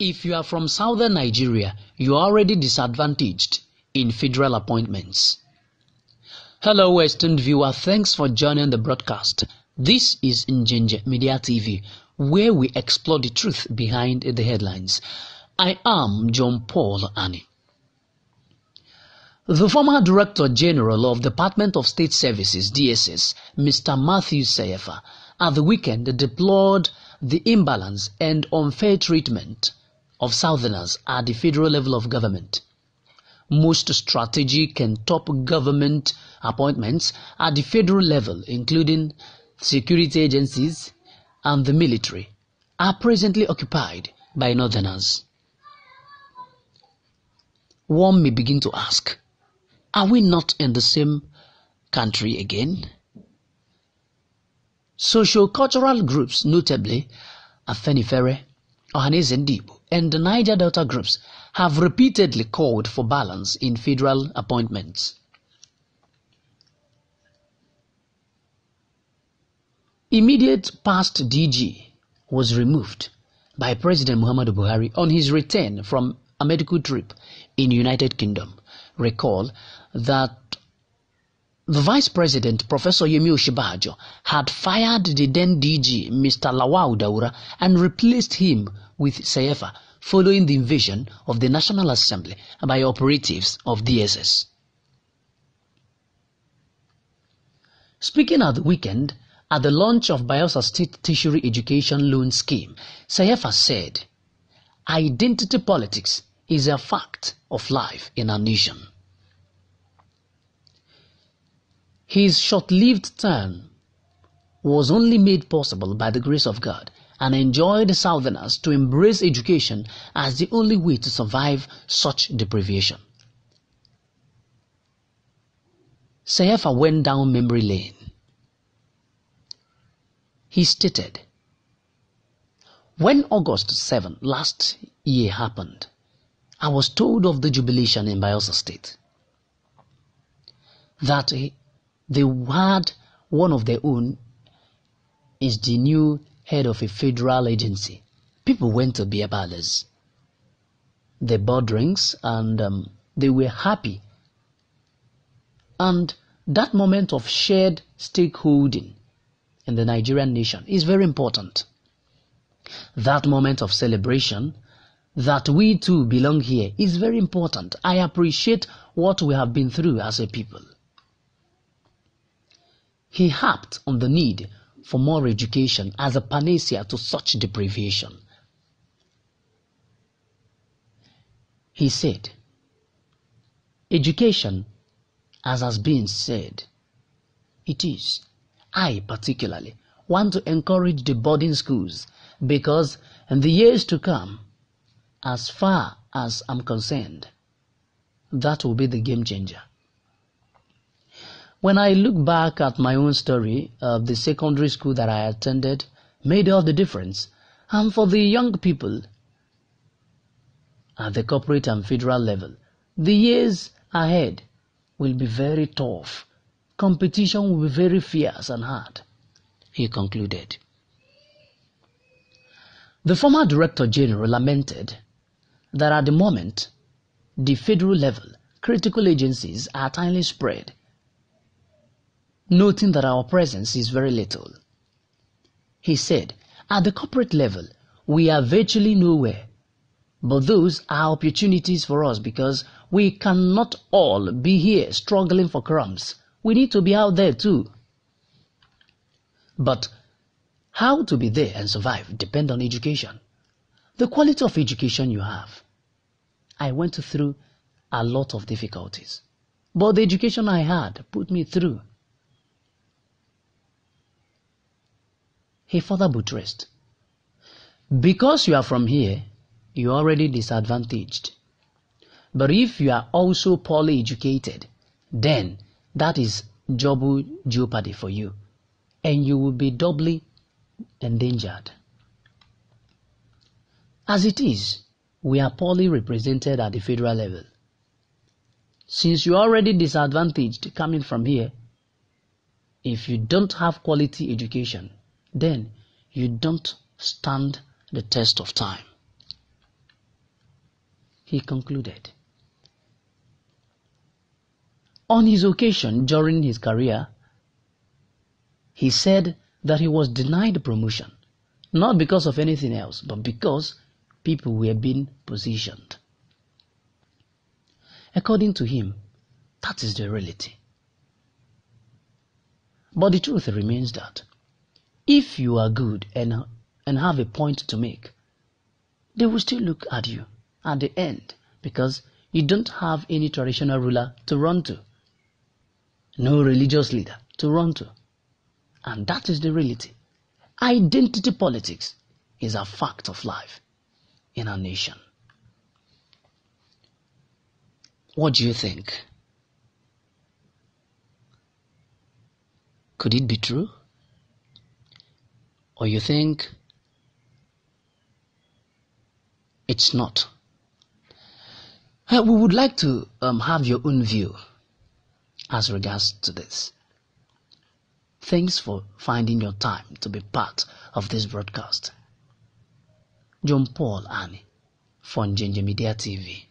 If you are from southern Nigeria, you are already disadvantaged in federal appointments. Hello, esteemed viewer. Thanks for joining the broadcast. This is Njenje Media TV, where we explore the truth behind the headlines. I am John Paul Ani. The former Director General of Department of State Services, DSS, Mr. Matthew Sayefa, at the weekend deplored the imbalance and unfair treatment of Southerners at the federal level of government. Most strategic and top government appointments at the federal level, including security agencies and the military, are presently occupied by Northerners. One may begin to ask, are we not in the same country again? Socio-cultural groups, notably Afenifere, Ohanese Ndibo, and the Niger Delta groups, have repeatedly called for balance in federal appointments. Immediate past DG was removed by President Muhammadu Buhari on his return from a medical trip in United Kingdom. Recall that the Vice President, Professor Yemi Oshibajo, had fired the then DG, Mr. Lawal Daura, and replaced him with Sayefa following the invasion of the National Assembly by operatives of DSS. Speaking at the weekend at the launch of Bayelsa State Tertiary Education Loan Scheme, Sayefa said, "Identity politics is a fact of life in our nation." His short-lived term was only made possible by the grace of God and enjoyed Southerners to embrace education as the only way to survive such deprivation. Sayefa went down memory lane. He stated, "When August 7 last year happened, I was told of the jubilation in Bayelsa State, that they had one of their own is the new head of a federal agency. People went to beer parlors. They bought drinks and they were happy. And that moment of shared stakeholding in the Nigerian nation is very important. That moment of celebration that we too belong here is very important. I appreciate what we have been through as a people." He harped on the need for more education as a panacea to such deprivation. He said, "Education, as has been said, it is. I particularly want to encourage the boarding schools because in the years to come, as far as I'm concerned, that will be the game changer." When I look back at my own story, the secondary school that I attended made all the difference. And for the young people at the corporate and federal level, the years ahead will be very tough. Competition will be very fierce and hard, he concluded. The former Director General lamented that at the moment, the federal level, critical agencies are thinly spread, noting that our presence is very little. He said, "At the corporate level, we are virtually nowhere, but those are opportunities for us because we cannot all be here struggling for crumbs. We need to be out there too." But how to be there and survive depends on education. The quality of education you have. I went through a lot of difficulties, but the education I had put me through. He further buttressed, "Because you are from here, you are already disadvantaged. But if you are also poorly educated, then that is double jeopardy for you, and you will be doubly endangered. As it is, we are poorly represented at the federal level. Since you are already disadvantaged coming from here, if you don't have quality education, then you don't stand the test of time." he concluded. On his occasion during his career, he said that he was denied promotion, not because of anything else, but because people were being positioned. According to him, that is the reality. But the truth remains that if you are good and have a point to make, they will still look at you at the end because you don't have any traditional ruler to run to, no religious leader to run to. And that is the reality. Identity politics is a fact of life in our nation. What do you think? Could it be true? Or you think it's not? We would like to have your own view as regards to this. Thanks for finding your time to be part of this broadcast. John Paul Ani for Njenje Media TV.